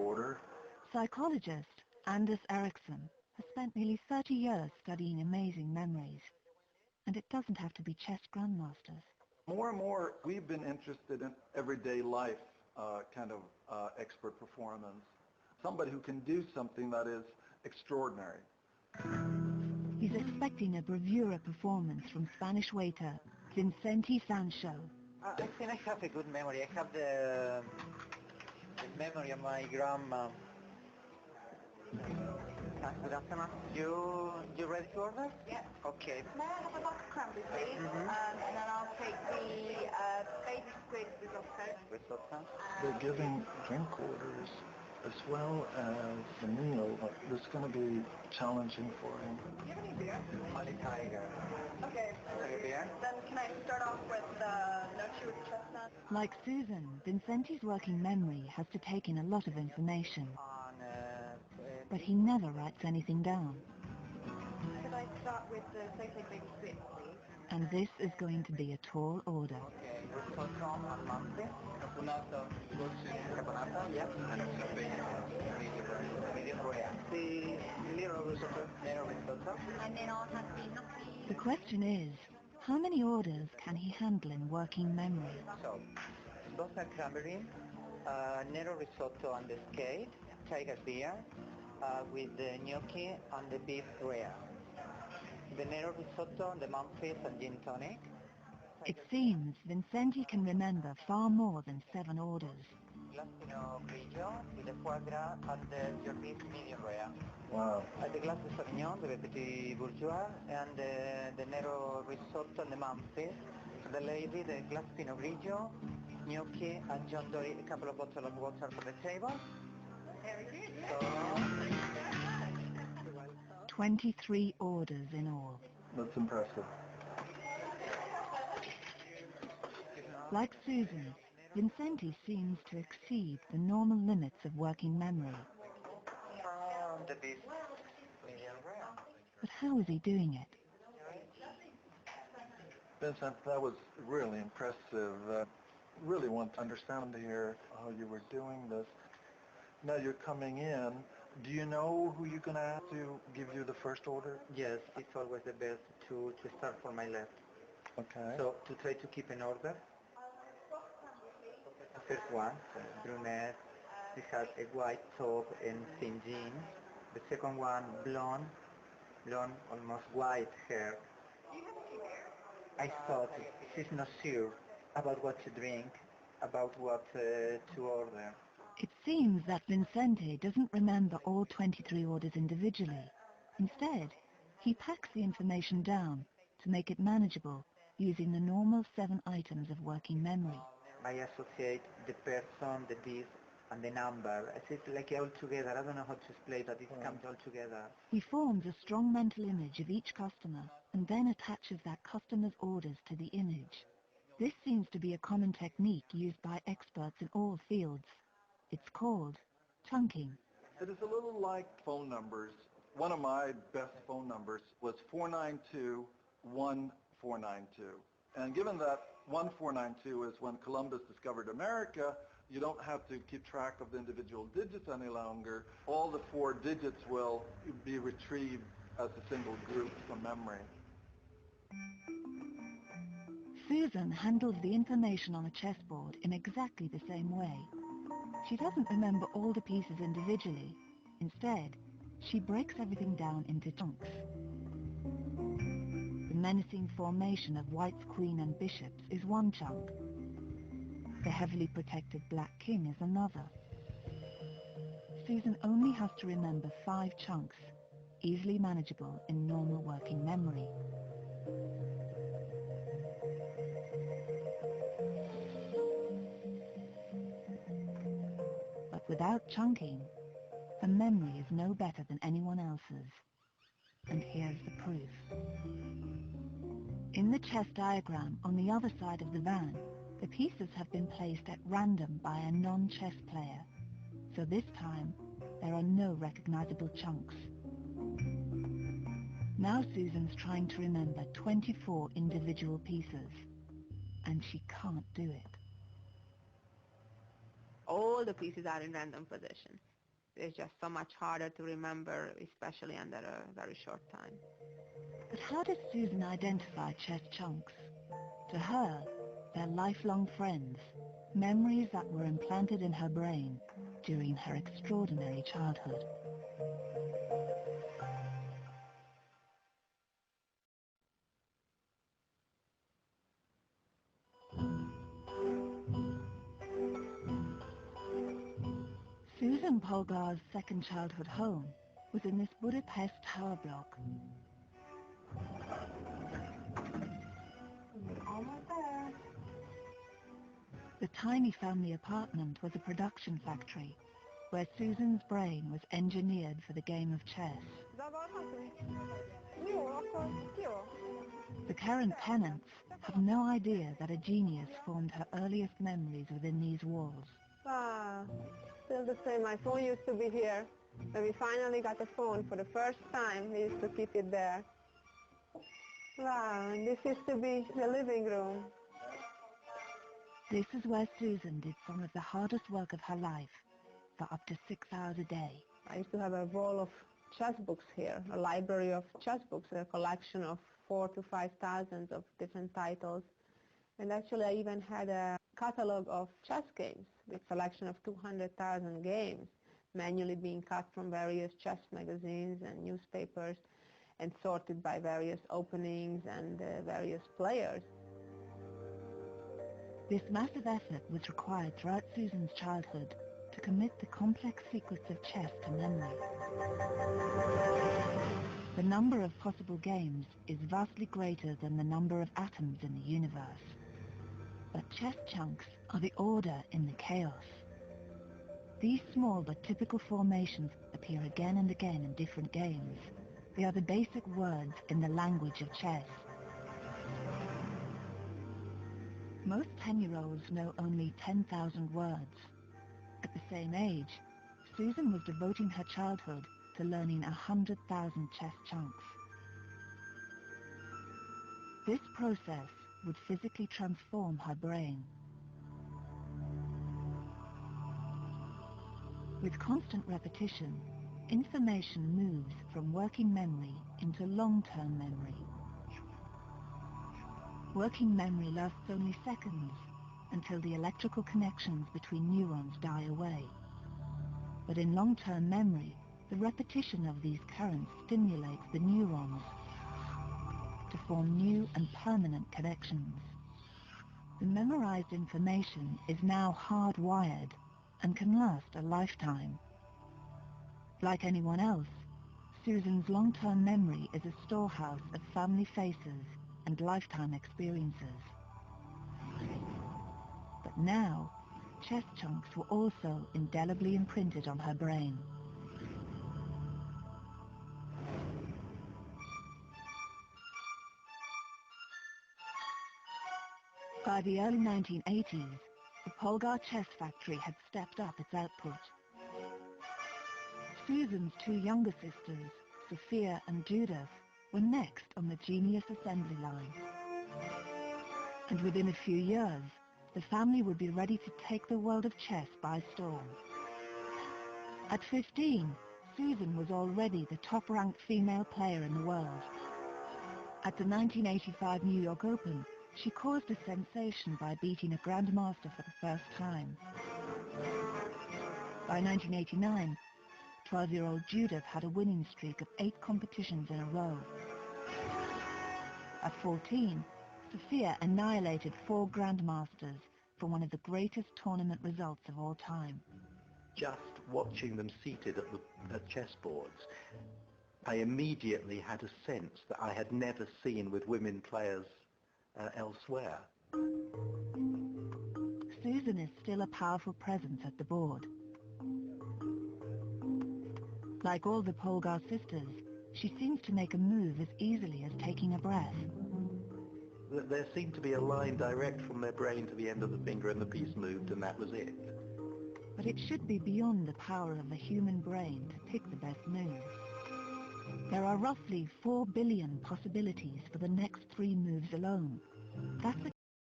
order. Psychologist Anders Ericsson has spent nearly 30 years studying amazing memories. And it doesn't have to be chess grandmasters. More and more, we've been interested in everyday life expert performance. Somebody who can do something that is extraordinary. He's expecting a bravura performance from Spanish waiter Vincenti Sancho. I think I have a good memory. I have the memory of my grandma. Good afternoon. You ready to order? Yeah. Okay. May I have a box of cranberry, please? And then I'll take the baby squid risotto. Risotto. They're giving drink orders as well as the meal. It's going to be challenging for him. Do you have any beer? Only Tiger. Okay. Beer? Then can I start off with the no chew with the chestnut? Like Susan, Vincenti's working memory has to take in a lot of information. But he never writes anything down. Could I start with the sauteed baby squid, please? And this is going to be a tall order. Okay. Risotto al mante. Caponata. Caponata, yeah. And medium rare. The Nero risotto. Nero risotto. And then I'll have the gnocchi. The question is, how many orders can he handle in working memory? So, salsa cranberry, Nero risotto on the scale, Tiger beer, with the gnocchi and the beef rare. The Nero risotto, the Memphis and gin tonic. It seems Vincenti can remember far more than 7 orders. Glass Pinot Grigio with the foie gras and your beef medium rare. Wow. The glass de Sauvignon, the Petit Bourgeois, and the Nero risotto and the Memphis. The lady, the glass Pinot Grigio, gnocchi, and John Dory, a couple of bottles of water for the table. Very good. So, 23 orders in all. That's impressive. Like Susan, Vincenti seems to exceed the normal limits of working memory. the beef medium rare. But how is he doing it? Vincent, that was really impressive. Really want to understand here how you were doing this. Now you're coming in. Do you know who you're going to have to give you the first order? Yes, it's always the best to start from my left. Okay. So to try to keep an order. The first one, brunette, she has a white top and thin jeans. The second one, blonde, almost white hair. I thought she's not sure about what to drink, about what to order. It seems that Vincenti doesn't remember all 23 orders individually. Instead, he packs the information down to make it manageable using the normal 7 items of working memory. I associate the person, the dish, and the number. It's like all together. I don't know how to explain that. It comes all together. He forms a strong mental image of each customer and then attaches that customer's orders to the image. This seems to be a common technique used by experts in all fields. It's called chunking. It is a little like phone numbers. One of my best phone numbers was 492-1492. And given that 1492 is when Columbus discovered America, you don't have to keep track of the individual digits any longer. All the 4 digits will be retrieved as a single group from memory. Susan handles the information on a chessboard in exactly the same way. She doesn't remember all the pieces individually. Instead, she breaks everything down into chunks. The menacing formation of whites, queen and bishops is one chunk. The heavily protected black king is another. Susan only has to remember 5 chunks, easily manageable in normal working memory. But without chunking, her memory is no better than anyone else's. And here's the proof. In the chess diagram on the other side of the van, the pieces have been placed at random by a non-chess player. So this time, there are no recognizable chunks. Now Susan's trying to remember 24 individual pieces, and she can't do it. All the pieces are in random position. it's just so much harder to remember, especially under a very short time. But how did Susan identify chess chunks? To her, they're lifelong friends, memories that were implanted in her brain during her extraordinary childhood. Susan Polgar's second childhood home was in this Budapest tower block. Almost there. The tiny family apartment was a production factory where Susan's brain was engineered for the game of chess. The current tenants have no idea that a genius formed her earliest memories within these walls. Ah, still the same. My phone used to be here. When we finally got a phone for the first time, we used to keep it there. Wow, and this used to be the living room. This is where Susan did some of the hardest work of her life for up to 6 hours a day. I used to have a wall of chess books here, a library of chess books, a collection of 4,000 to 5,000 of different titles. And actually I even had a catalog of chess games with a selection of 200,000 games, manually being cut from various chess magazines and newspapers and sorted by various openings and various players. This massive effort was required throughout Susan's childhood to commit the complex secrets of chess to memory. The number of possible games is vastly greater than the number of atoms in the universe. But chess chunks are the order in the chaos. These small but typical formations appear again and again in different games. They are the basic words in the language of chess. Most 10-year-olds know only 10,000 words. At the same age, Susan was devoting her childhood to learning 100,000 chess chunks. This process would physically transform her brain. With constant repetition, information moves from working memory into long-term memory. Working memory lasts only seconds until the electrical connections between neurons die away. But in long-term memory, the repetition of these currents stimulates the neurons to form new and permanent connections. The memorized information is now hardwired and can last a lifetime. Like anyone else, Susan's long-term memory is a storehouse of family faces and lifetime experiences. But now, chess chunks were also indelibly imprinted on her brain. By the early 1980s, the Polgar chess factory had stepped up its output. Susan's two younger sisters, Sophia and Judith, were next on the genius assembly line. And within a few years, the family would be ready to take the world of chess by storm. At 15, Susan was already the top-ranked female player in the world. At the 1985 New York Open, she caused a sensation by beating a grandmaster for the first time. By 1989, 12-year-old Judith had a winning streak of 8 competitions in a row. At 14, Sophia annihilated 4 grandmasters for one of the greatest tournament results of all time. Just watching them seated at chessboards, I immediately had a sense that I had never seen with women players elsewhere. Susan is still a powerful presence at the board. Like all the Polgar sisters, she seems to make a move as easily as taking a breath. There seemed to be a line direct from their brain to the end of the finger, and the piece moved, and that was it. But it should be beyond the power of the human brain to pick the best move. There are roughly 4 billion possibilities for the next 3 moves alone. That's